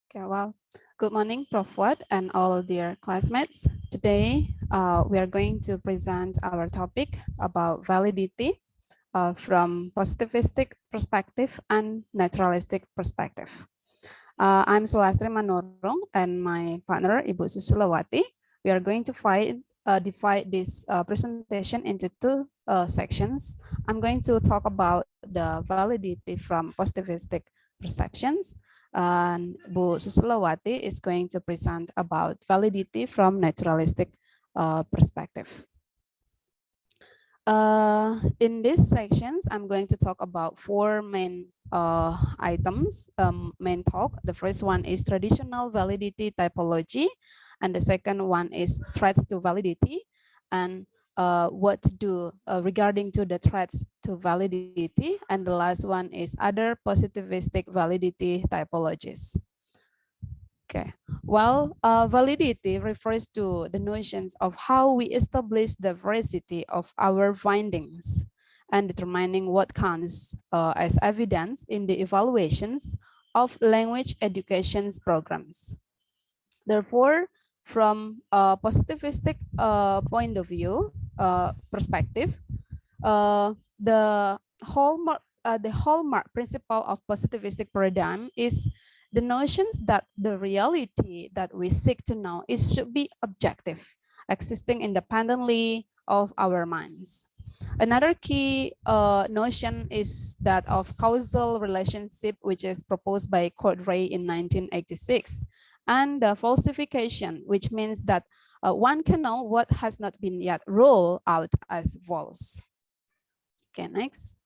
Okay, well, good morning, Prof. Wat and all dear classmates. Today, we are going to present our topic about validity from positivistic perspective and naturalistic perspective. I'm Sulastri and my partner, Ibu Susilowaty. We are going to divide this presentation into two sections. I'm going to talk about the validity from positivistic perceptions, and Bu Susilawati is going to present about validity from naturalistic perspective. In these sections, I'm going to talk about four main items, main talk. The first one is traditional validity typology, and the second one is threats to validity, and what to do regarding to the threats to validity, and the last one is other positivistic validity typologies. Okay, well, validity refers to the notions of how we establish the veracity of our findings and determining what counts as evidence in the evaluations of language education programs. Therefore, from a positivistic point of view, perspective, the hallmark principle of positivistic paradigm is the notions that the reality that we seek to know should be objective, existing independently of our minds. Another key notion is that of causal relationship, which is proposed by Cordray in 1986, and the falsification, which means that one can know what has not been yet ruled out as false. Okay, next.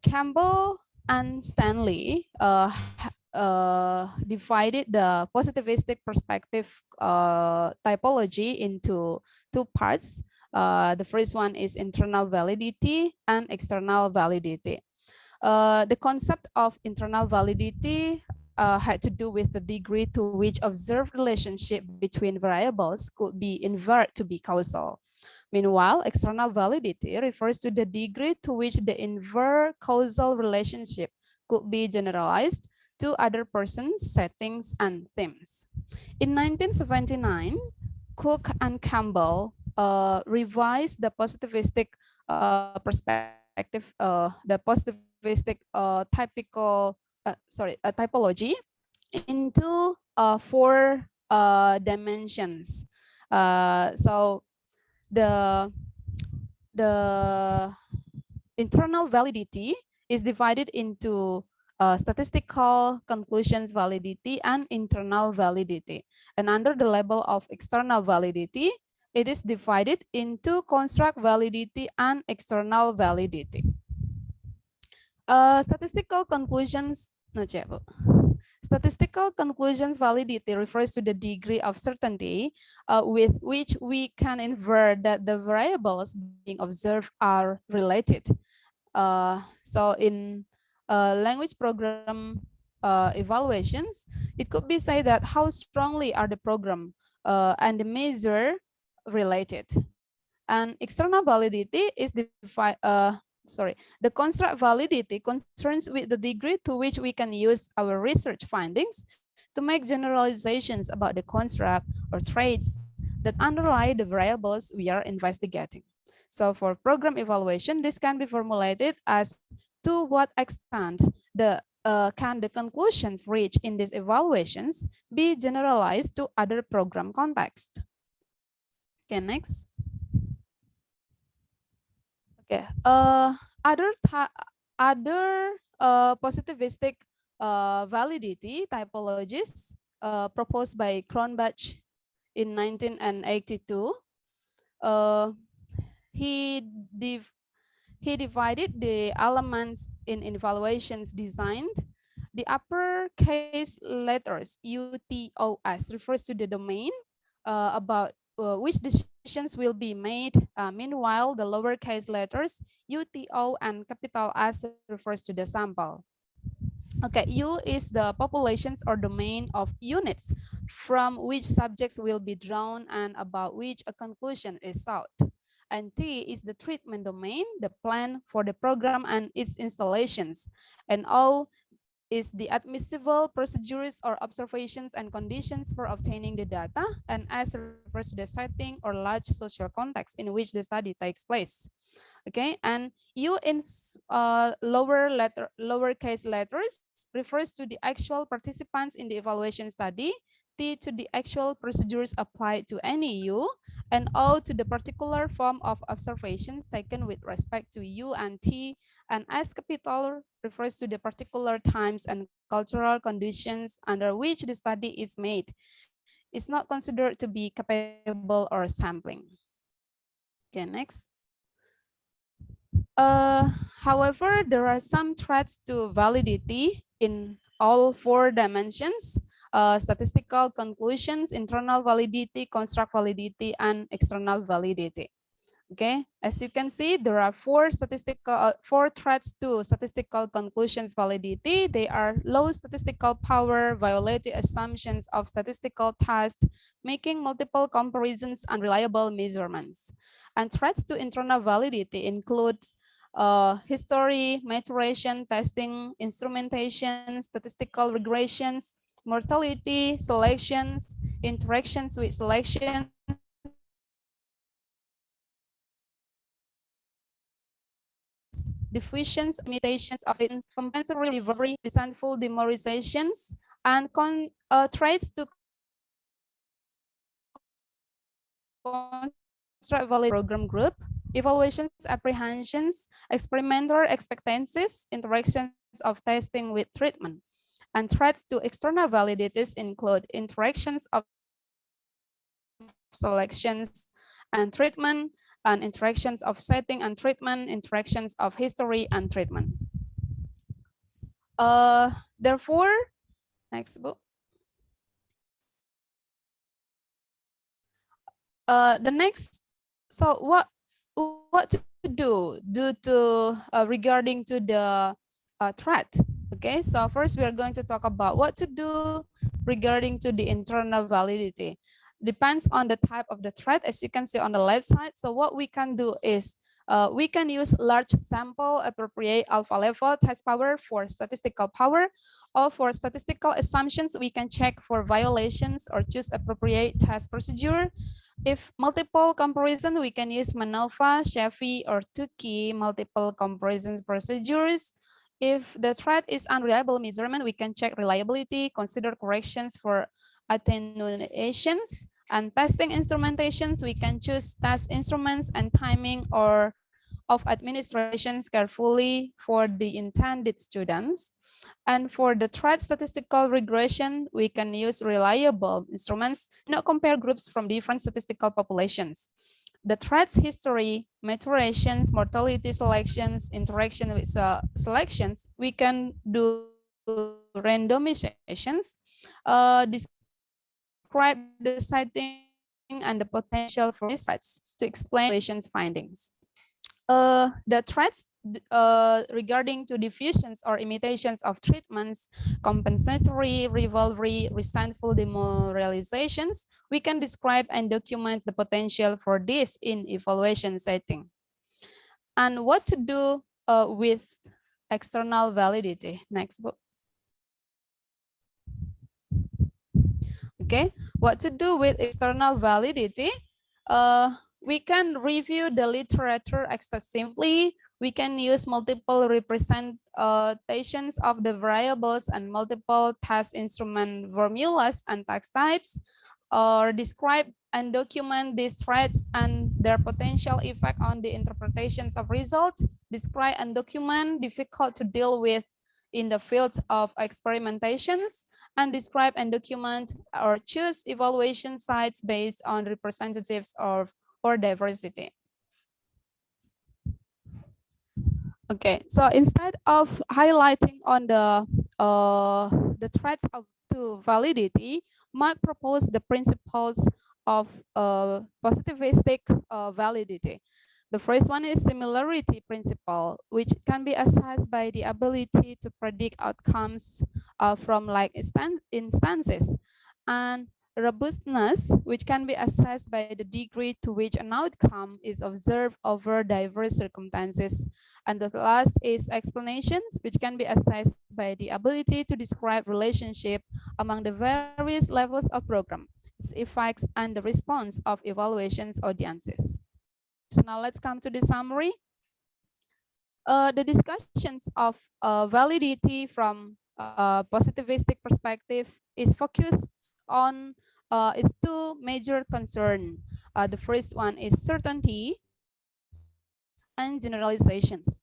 Campbell and Stanley divided the positivistic perspective typology into two parts. The first one is internal validity and external validity. The concept of internal validity had to do with the degree to which observed relationship between variables could be inferred to be causal. Meanwhile, external validity refers to the degree to which the inverse causal relationship could be generalized to other persons, settings, and themes. In 1979, Cook and Campbell revised the positivistic perspective, typology into four dimensions. So the internal validity is divided into statistical conclusions validity and internal validity. And under the level of external validity, it is divided into construct validity and external validity. Statistical conclusions, no, Statistical conclusions validity refers to the degree of certainty with which we can infer that the variables being observed are related. So in language program evaluations, it could be said that how strongly are the program and the measure related. And external validity is the construct validity concerns with the degree to which we can use our research findings to make generalizations about the construct or traits that underlie the variables we are investigating. So for program evaluation, this can be formulated as to what extent can the conclusions reached in these evaluations be generalized to other program context. Okay, next. Okay, other positivistic validity typologies proposed by Cronbach in 1982. He divided the elements in evaluations designed. The uppercase letters UTOS refers to the domain about which decisions will be made. Meanwhile, the lowercase letters UTO and capital S refers to the sample. Okay, U is the populations or domain of units from which subjects will be drawn and about which a conclusion is sought. And T is the treatment domain, the plan for the program and its installations. And O is the admissible procedures or observations and conditions for obtaining the data, and S refers to the setting or large social context in which the study takes place. Okay, and U in lowercase letters refers to the actual participants in the evaluation study, T to the actual procedures applied to any U, and O to the particular form of observations taken with respect to U and T, and S capital refers to the particular times and cultural conditions under which the study is made. It's not considered to be capable or sampling. Okay, next. However, there are some threats to validity in all four dimensions: statistical conclusions, internal validity, construct validity, and external validity. Okay, as you can see, there are four threats to statistical conclusions validity. They are low statistical power, violating assumptions of statistical tests, making multiple comparisons, unreliable measurements. And threats to internal validity includes history, maturation, testing, instrumentation, statistical regressions, mortality, selections, interactions with selections, diffusions, imitations of written, compensatory delivery, resentful demoralizations, and traits to construct validity program group, evaluations, apprehensions, experimenter expectancies, interactions of testing with treatment. And threats to external validities include interactions of selections and treatment, and interactions of setting and treatment, interactions of history and treatment. Therefore, next book. The next, so what to regarding to the threat. Okay, so first we are going to talk about what to do regarding to the internal validity. Depends on the type of the threat, as you can see on the left side. So what we can do is we can use large sample, appropriate alpha level test power for statistical power, or for statistical assumptions, we can check for violations or choose appropriate test procedure. If multiple comparison, we can use MANOVA, Chevy, or Tukey multiple comparisons procedures. If the threat is unreliable measurement, we can check reliability, consider corrections for attenuations, and testing instrumentations, we can choose test instruments and timing or of administrations carefully for the intended students. And for the threat statistical regression, we can use reliable instruments, not compare groups from different statistical populations. The threats history, maturations, mortality selections, interaction with selections, we can do randomizations, describe the setting and the potential for these threats to explain evaluations findings. The threats regarding to diffusions or imitations of treatments, compensatory, rivalry, resentful demoralizations, we can describe and document the potential for this in evaluation setting. And what to do with external validity. Next book. Okay, what to do with external validity? We can review the literature extensively. We can use multiple representations of the variables and multiple test instrument formulas and text types, or describe and document these threats and their potential effect on the interpretations of results, describe and document difficult to deal with in the field of experimentations, and describe and document or choose evaluation sites based on representatives of or diversity. Okay, so instead of highlighting on the threats to validity, Mark proposed the principles of positivistic validity. The first one is similarity principle, which can be assessed by the ability to predict outcomes from like instances. And robustness, which can be assessed by the degree to which an outcome is observed over diverse circumstances. And the last is explanations, which can be assessed by the ability to describe relationship among the various levels of program, its effects, and the response of evaluations audiences. So now let's come to the summary. The discussions of validity from positivistic perspective is focused on its two major concerns. The first one is certainty and generalizations.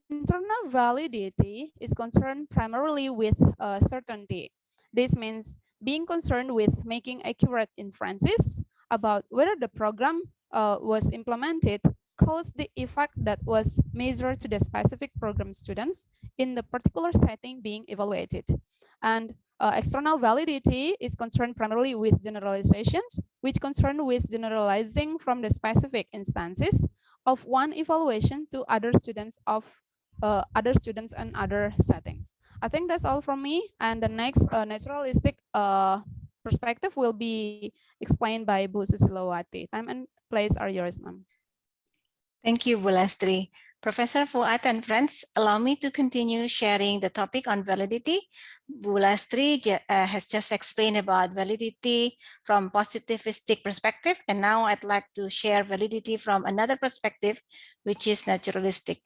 Internal validity is concerned primarily with certainty. This means being concerned with making accurate inferences about whether the program was implemented caused the effect that was measured to the specific program students in the particular setting being evaluated. And external validity is concerned primarily with generalizations, which concern with generalizing from the specific instances of one evaluation to other students and other settings. I think that's all from me. And the next naturalistic perspective will be explained by Bu Susilowaty. Time and place are yours, ma'am. Thank you, Sulastri. Professor Fuad and friends, allow me to continue sharing the topic on validity. Sulastri has just explained about validity from positivistic perspective, and now I'd like to share validity from another perspective, which is naturalistic.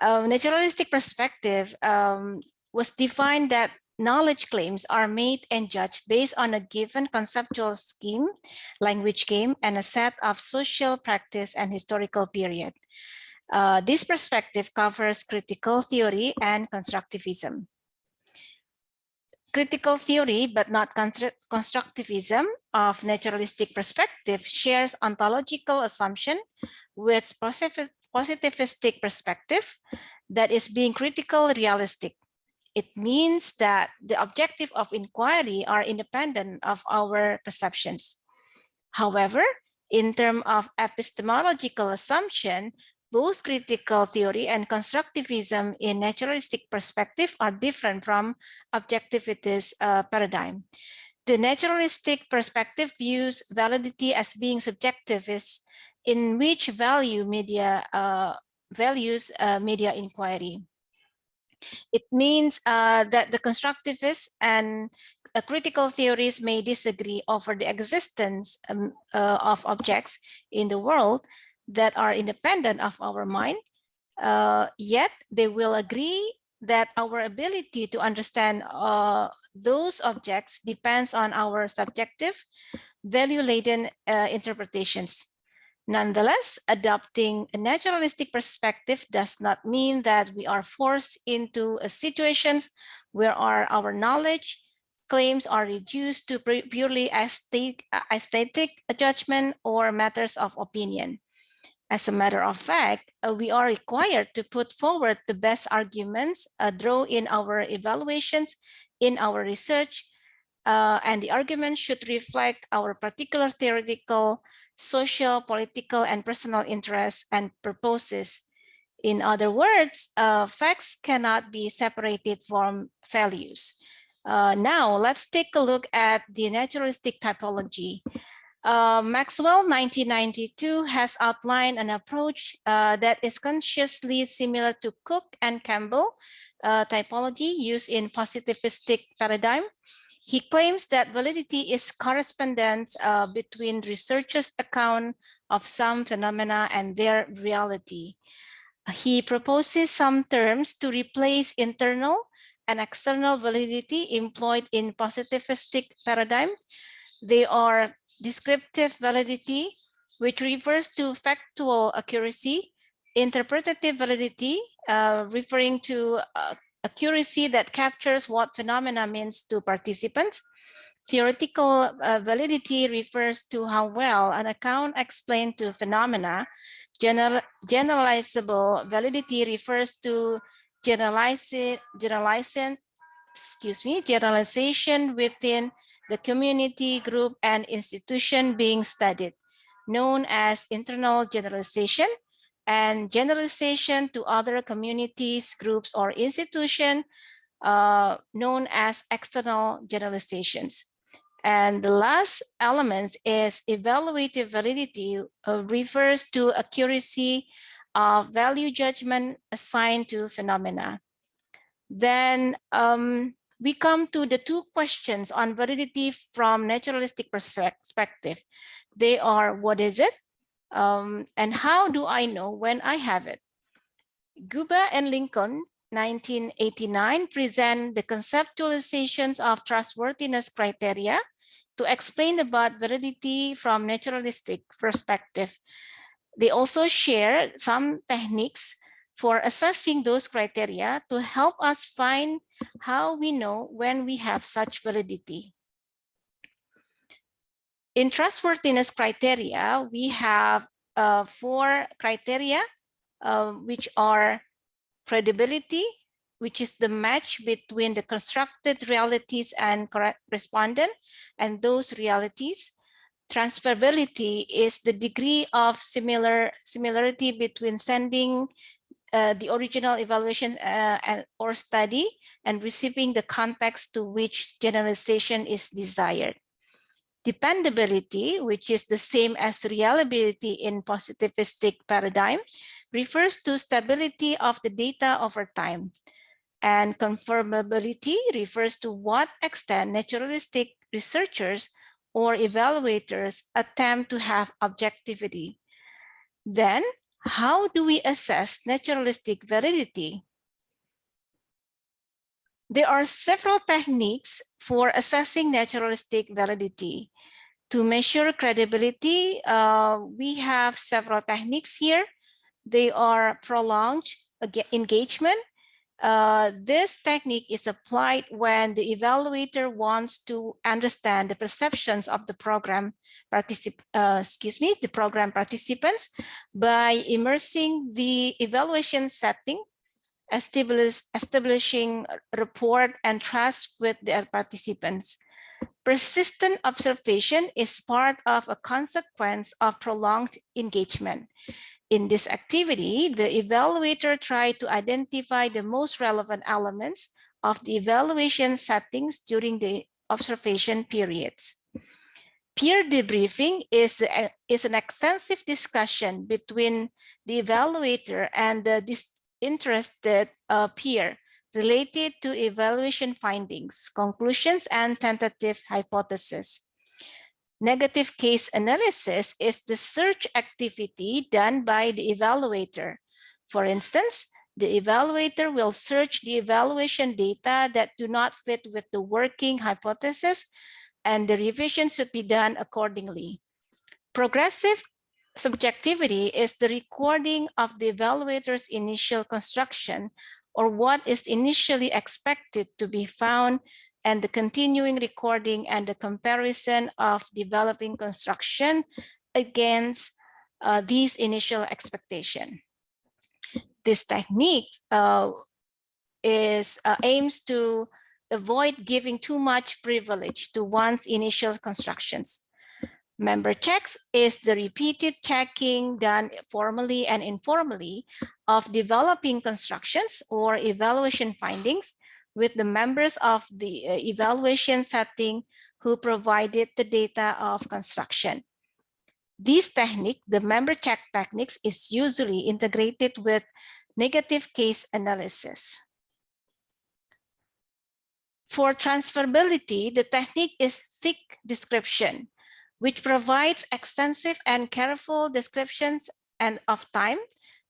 Naturalistic perspective was defined that knowledge claims are made and judged based on a given conceptual scheme, language game, and a set of social practice and historical period. This perspective covers critical theory and constructivism. Critical theory, but not constructivism, of naturalistic perspective shares ontological assumption with positivistic perspective that is being critical realistic. It means that the objective of inquiry are independent of our perceptions. However, in terms of epistemological assumption, both critical theory and constructivism in naturalistic perspective are different from objectivist paradigm. The naturalistic perspective views validity as being subjectivist, in which values media inquiry. It means that the constructivists and critical theories may disagree over the existence of objects in the world that are independent of our mind, yet they will agree that our ability to understand those objects depends on our subjective, value-laden interpretations. Nonetheless, adopting a naturalistic perspective does not mean that we are forced into situations where our knowledge claims are reduced to purely aesthetic judgment or matters of opinion. As a matter of fact, we are required to put forward the best arguments, draw in our evaluations, in our research, and the argument should reflect our particular theoretical, social, political, and personal interests and purposes. In other words, facts cannot be separated from values. Now, let's take a look at the naturalistic typology. Maxwell 1992 has outlined an approach that is consciously similar to Cook and Campbell typology used in positivistic paradigm. He claims that validity is correspondence between researchers' account of some phenomena and their reality. He proposes some terms to replace internal and external validity employed in positivistic paradigm. They are descriptive validity, which refers to factual accuracy, interpretative validity, referring to accuracy that captures what phenomena means to participants. Theoretical validity refers to how well an account explains to phenomena. Generalizable validity refers to generalization within the community, group, and institution being studied, known as internal generalization, and generalization to other communities, groups, or institutions known as external generalizations. And the last element is evaluative validity, refers to accuracy of value judgment assigned to phenomena. Then we come to the two questions on validity from naturalistic perspective. They are, what is it? And how do I know when I have it? Guba and Lincoln, 1989, present the conceptualizations of trustworthiness criteria to explain about validity from naturalistic perspective. They also share some techniques for assessing those criteria to help us find how we know when we have such validity. In trustworthiness criteria, we have 4 criteria, which are credibility, which is the match between the constructed realities and respondent and those realities. Transferability is the degree of similarity between sending the original evaluation or study and receiving the context to which generalization is desired. Dependability, which is the same as reliability in positivistic paradigm, refers to stability of the data over time. And confirmability refers to what extent naturalistic researchers or evaluators attempt to have objectivity. Then, how do we assess naturalistic validity? There are several techniques for assessing naturalistic validity. To measure credibility, we have several techniques here. They are prolonged engagement. This technique is applied when the evaluator wants to understand the perceptions of the program participants by immersing the evaluation setting, establishing rapport and trust with their participants. Persistent observation is part of a consequence of prolonged engagement. In this activity, the evaluator tried to identify the most relevant elements of the evaluation settings during the observation periods. Peer debriefing is an extensive discussion between the evaluator and the disinterested peer related to evaluation findings, conclusions, and tentative hypotheses. Negative case analysis is the search activity done by the evaluator. For instance, the evaluator will search the evaluation data that do not fit with the working hypothesis, and the revision should be done accordingly. Progressive subjectivity is the recording of the evaluator's initial construction, or what is initially expected to be found, and the continuing recording and the comparison of developing construction against these initial expectations. This technique aims to avoid giving too much privilege to one's initial constructions. Member checks is the repeated checking done formally and informally of developing constructions or evaluation findings with the members of the evaluation setting who provided the data of construction. This technique, the member check techniques, is usually integrated with negative case analysis. For transferability, the technique is thick description, which provides extensive and careful descriptions and of time,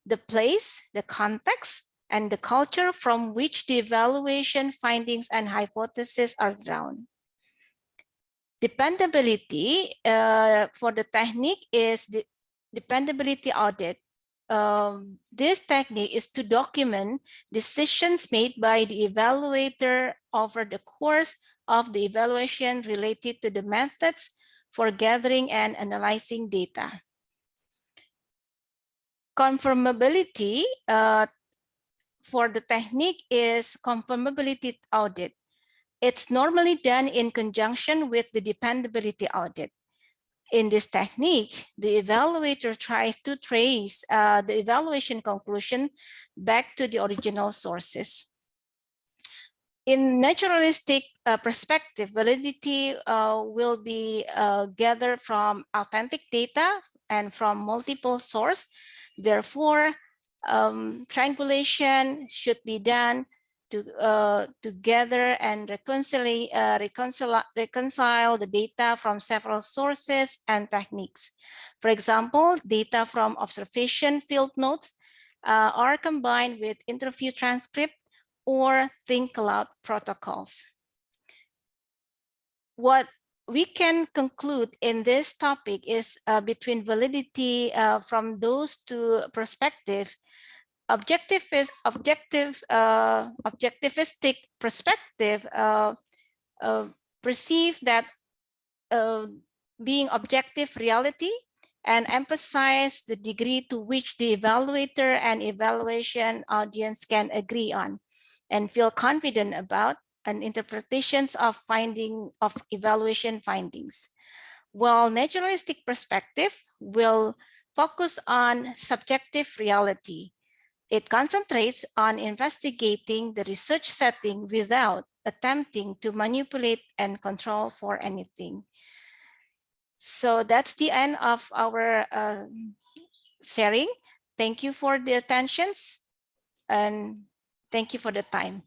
the place, the context, and the culture from which the evaluation findings and hypotheses are drawn. Dependability for the technique is the dependability audit. This technique is to document decisions made by the evaluator over the course of the evaluation related to the methods for gathering and analyzing data. Conformability for the technique is conformability audit. It's normally done in conjunction with the dependability audit. In this technique, the evaluator tries to trace the evaluation conclusion back to the original sources. In naturalistic perspective, validity will be gathered from authentic data and from multiple sources. Therefore, triangulation should be done to gather and reconcile the data from several sources and techniques. For example, data from observation field notes are combined with interview transcript or think aloud protocols. What we can conclude in this topic is between validity from those two perspectives. Objectivistic perspective perceive that being objective reality and emphasize the degree to which the evaluator and evaluation audience can agree on and feel confident about an interpretations of evaluation findings. While naturalistic perspective will focus on subjective reality. It concentrates on investigating the research setting without attempting to manipulate and control for anything. So that's the end of our sharing. Thank you for the attentions and thank you for the time.